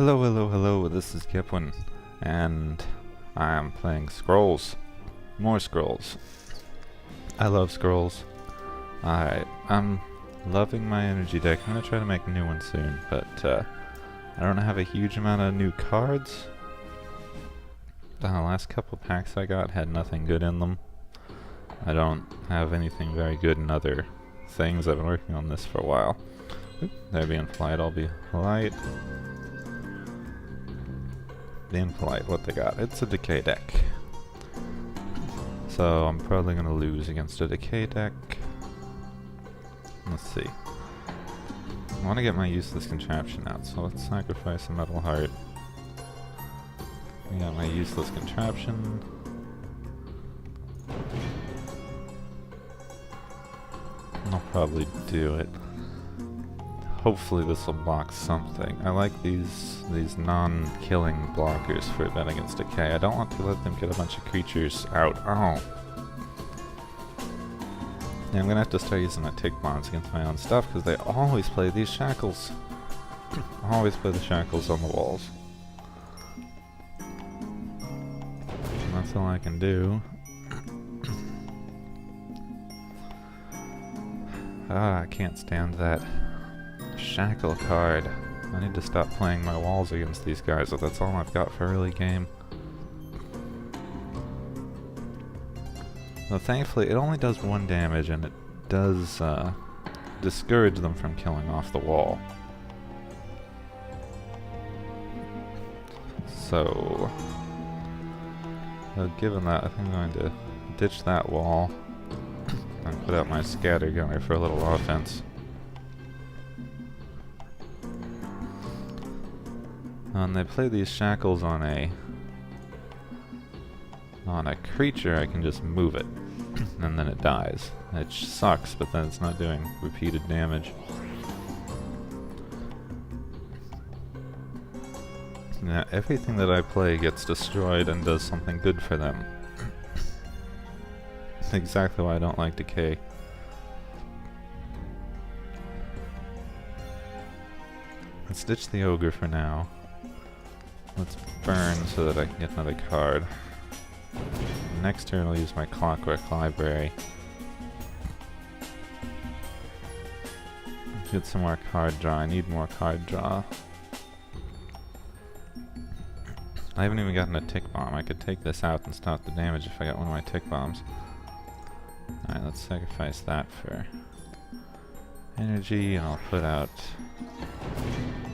Hello, hello, hello, this is Gepwin, and I am playing Scrolls. More Scrolls. I love Scrolls. I'm loving my energy deck. I'm gonna try to make a new one soon, but I don't have a huge amount of new cards. The last couple packs I got had nothing good in them. I don't have anything very good in other things. I've been working on this for a while. Oop, they're being polite, I'll be polite. Being polite, what they got? It's a Decay deck. So I'm probably gonna lose against a Decay deck. Let's see. I want to get my useless contraption out, so let's sacrifice a metal heart. I got my useless contraption. I'll probably do it. Hopefully this will block something. I like these non-killing blockers for event against Decay. I don't want to let them get a bunch of creatures out. Oh. Yeah, I'm gonna have to start using my tick bombs against my own stuff because they always play these shackles. Always play the shackles on the walls. And that's all I can do. I can't stand that shackle card. I need to stop playing my walls against these guys, but that's all I've got for early game. Well, thankfully it only does 1 damage, and it does discourage them from killing off the wall. So, given that, I think I'm going to ditch that wall and put out my scatter gunner for a little offense. When they play these shackles on a creature, I can just move it, and then it dies. It sucks, but then it's not doing repeated damage. Now, everything that I play gets destroyed and does something good for them. That's exactly why I don't like Decay. Let's ditch the ogre for now. Let's burn so that I can get another card. Next turn I'll use my Clockwork Library. Get some more card draw. I need more card draw. I haven't even gotten a tick bomb. I could take this out and stop the damage if I got one of my tick bombs. Alright, let's sacrifice that for energy, and I'll put out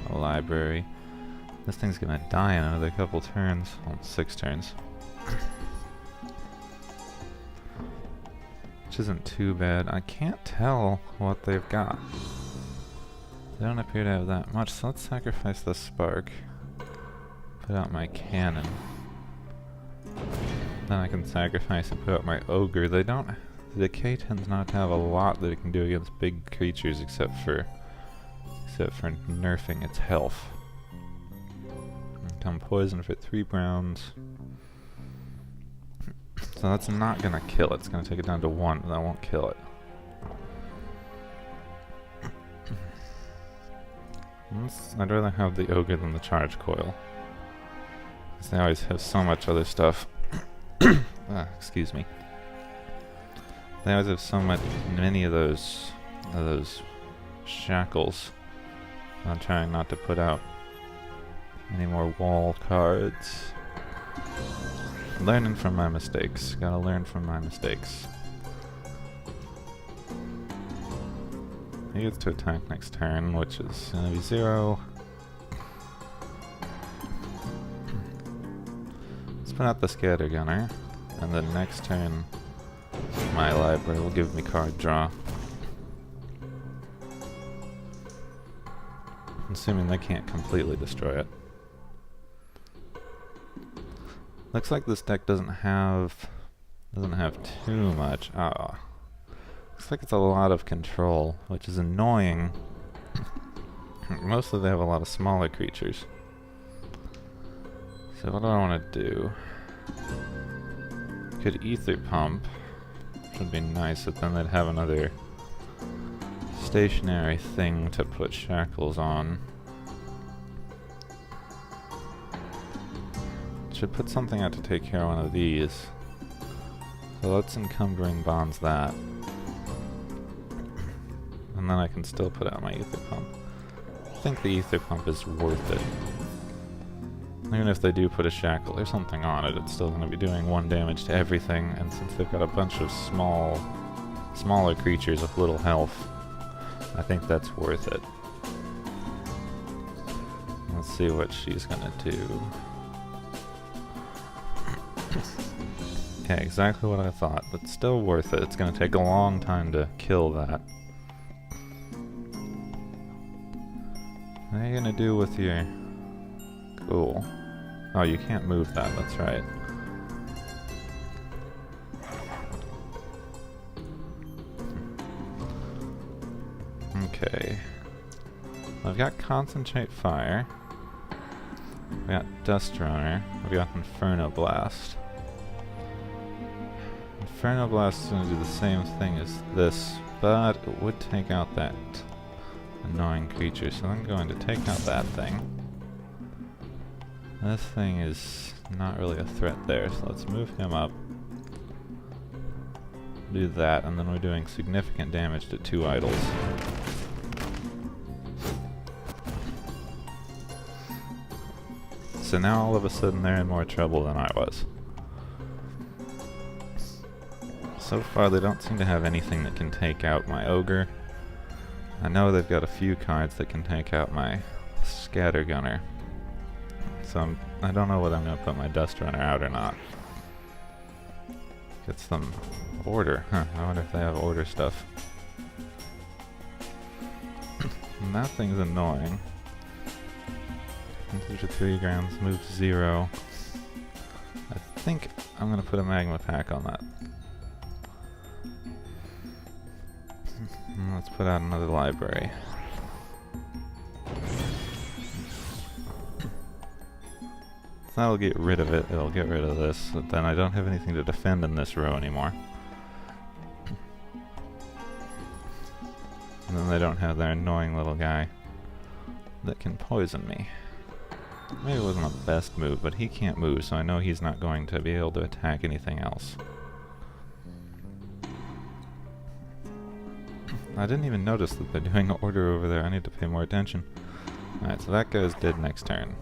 a library. This thing's gonna die in another couple turns. Well, 6 turns. Which isn't too bad. I can't tell what they've got. They don't appear to have that much, so let's sacrifice the spark. Put out my cannon. Then I can sacrifice and put out my ogre. They don't... The Decay tends not to have a lot that it can do against big creatures except for nerfing its health. Become poison for 3 browns. So that's not gonna kill it. It's gonna take it down to 1, but that won't kill it. I'd rather have the ogre than the charge coil, because they always have so much other stuff. Excuse me. They always have so many of those shackles. I'm trying not to put out any more wall cards. Learning from my mistakes. Gotta learn from my mistakes. He gets to attack next turn, which is gonna be 0. Let's put out the scatter gunner, and then next turn my library will give me card draw. Assuming they can't completely destroy it. Looks like this deck doesn't have too much. Looks like it's a lot of control, which is annoying. Mostly they have a lot of smaller creatures. So what do I want to do? Could ether pump, which would be nice, but then they'd have another stationary thing to put shackles on. should put something out to take care of one of these. So let's encumbering bonds that. And then I can still put out my ether pump. I think the ether pump is worth it. Even if they do put a shackle or something on it, it's still going to be doing 1 damage to everything, and since they've got a bunch of smaller creatures with little health, I think that's worth it. Let's see what she's going to do. Okay, exactly what I thought, but still worth it. It's going to take a long time to kill that. What are you going to do with your... Cool. Oh, you can't move that, that's right. Okay. I've got Concentrate Fire. I've got Dust Runner. I've got Inferno Blast. Inferno Blast is going to do the same thing as this, but it would take out that annoying creature, so I'm going to take out that thing. This thing is not really a threat there, so let's move him up. Do that, and then we're doing significant damage to 2 idols. So now all of a sudden they're in more trouble than I was. So far they don't seem to have anything that can take out my ogre. I know they've got a few cards that can take out my scattergunner. So I don't know whether I'm going to put my Dust Runner out or not. Get some order. Huh, I wonder if they have order stuff. And that thing's annoying. 3 grounds, move 0. I think I'm going to put a Magma Pack on that. And let's put out another library. That'll get rid of it, it'll get rid of this, but then I don't have anything to defend in this row anymore. And then they don't have their annoying little guy that can poison me. Maybe it wasn't the best move, but he can't move, so I know he's not going to be able to attack anything else. I didn't even notice that they're doing an order over there. I need to pay more attention. Alright, so that guy's dead next turn.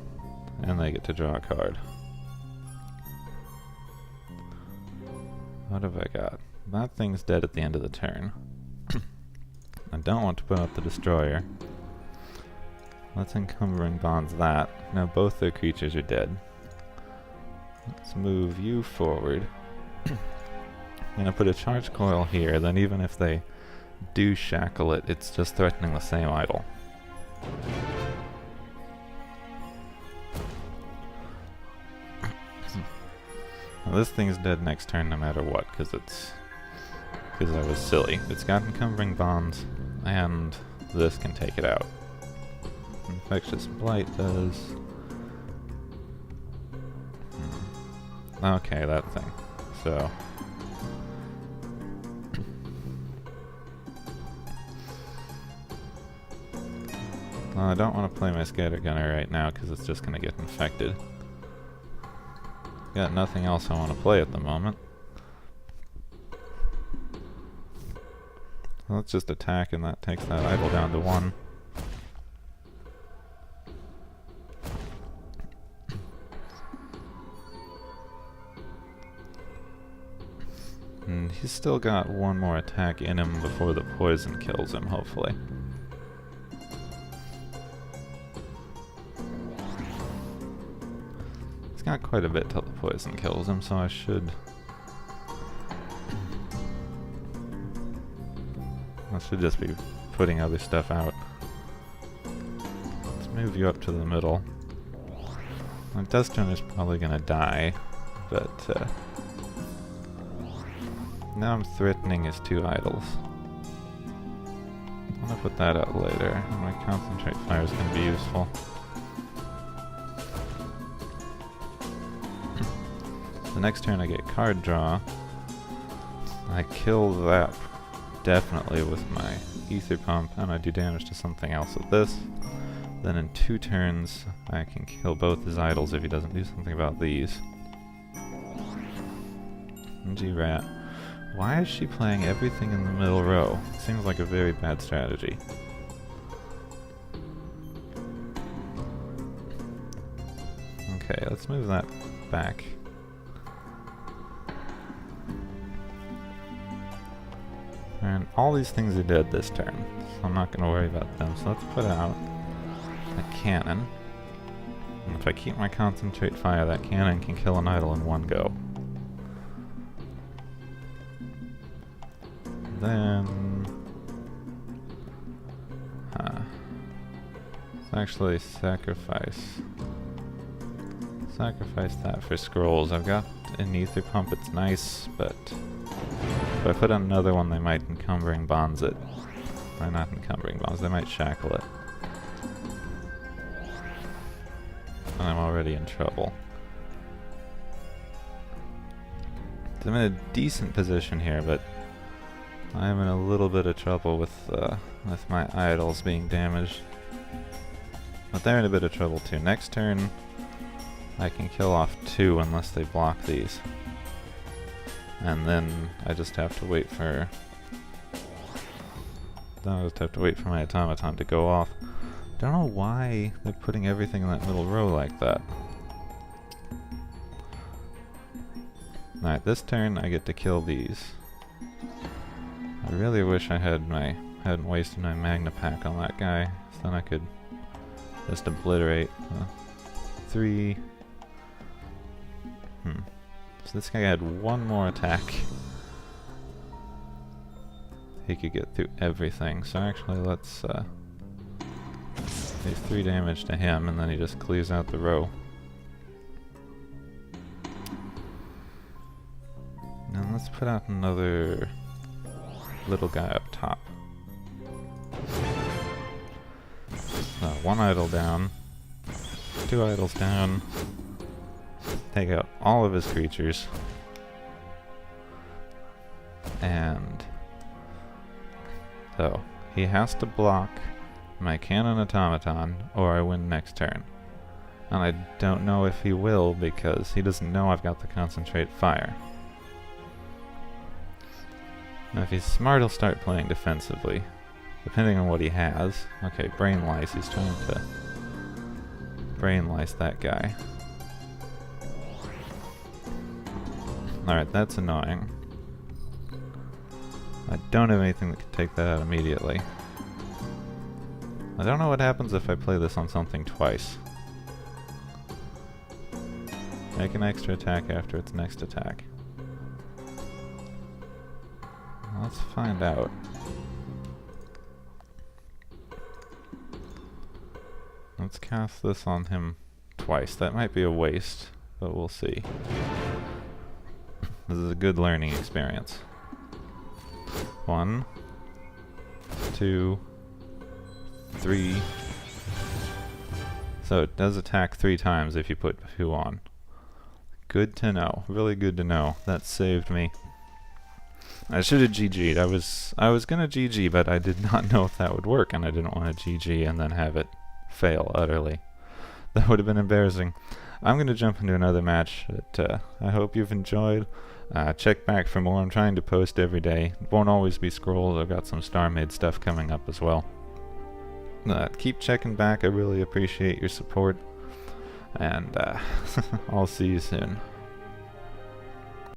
And they get to draw a card. What have I got? That thing's dead at the end of the turn. I don't want to put out the Destroyer. Let's Encumbering Bonds that. Now both their creatures are dead. Let's move you forward. I'm gonna put a Charge Coil here, then even if they do shackle it, it's just threatening the same idol. Well, this thing's dead next turn no matter what, because I was silly. It's got Encumbering Bonds, and this can take it out. Infectious Blight does... Okay, that thing. So... Well, I don't want to play my Scattergunner right now, because it's just going to get infected. Got nothing else I want to play at the moment. Let's just attack, and that takes that idol down to 1. And he's still got 1 more attack in him before the poison kills him, hopefully. He's got quite a bit till the poison kills him, so I should just be putting other stuff out. Let's move you up to the middle. My Dust Runner's probably gonna die, but now I'm threatening his 2 idols. I'm gonna put that out later. My Concentrate Fire is gonna be useful. The next turn I get card draw. I kill that definitely with my Ether Pump, and I do damage to something else with this. Then in 2 turns, I can kill both his idols if he doesn't do something about these. G-Rat. Why is she playing everything in the middle row? Seems like a very bad strategy. Okay, let's move that back. And all these things are dead this turn, so I'm not going to worry about them. So let's put out a cannon. And if I keep my concentrate fire, that cannon can kill an idol in one go. Then... let's actually sacrifice that for scrolls. I've got an ether pump, it's nice, but if I put another one, they might encumbering bonds it. Or not encumbering bonds, they might shackle it. And I'm already in trouble. So I'm in a decent position here, but I'm in a little bit of trouble with my idols being damaged. But they're in a bit of trouble too. Next turn, I can kill off 2 unless they block these. And then I just have to wait for... my automaton to go off. Don't know why they're putting everything in that middle row like that. Alright, this turn I get to kill these. I really wish I hadn't wasted my Magna Pack on that guy, so then I could just obliterate 3. So this guy had 1 more attack. He could get through everything, so actually let's do 3 damage to him, and then he just clears out the row. And let's put out another little guy up top. 1 idol down, 2 idols down, take out all of his creatures, and so he has to block my cannon automaton or I win next turn. And I don't know if he will because he doesn't know I've got the concentrate fire. Now if he's smart, he'll start playing defensively, depending on what he has. Okay, Brain Lice, he's trying to Brain Lice that guy. Alright, that's annoying. I don't have anything that can take that out immediately. I don't know what happens if I play this on something twice. Make an extra attack after its next attack. Let's find out. Let's cast this on him twice. That might be a waste, but we'll see. This is a good learning experience. 1, 2, 3. So it does attack 3 times if you put 2 on. Good to know. Really good to know. That saved me. I should have GG'd. I was gonna GG, but I did not know if that would work, and I didn't want to GG and then have it fail utterly. That would have been embarrassing. I'm gonna jump into another match that I hope you've enjoyed. Check back for more. I'm trying to post every day. It won't always be scrolls. I've got some Star-Made stuff coming up as well. Keep checking back. I really appreciate your support. And I'll see you soon.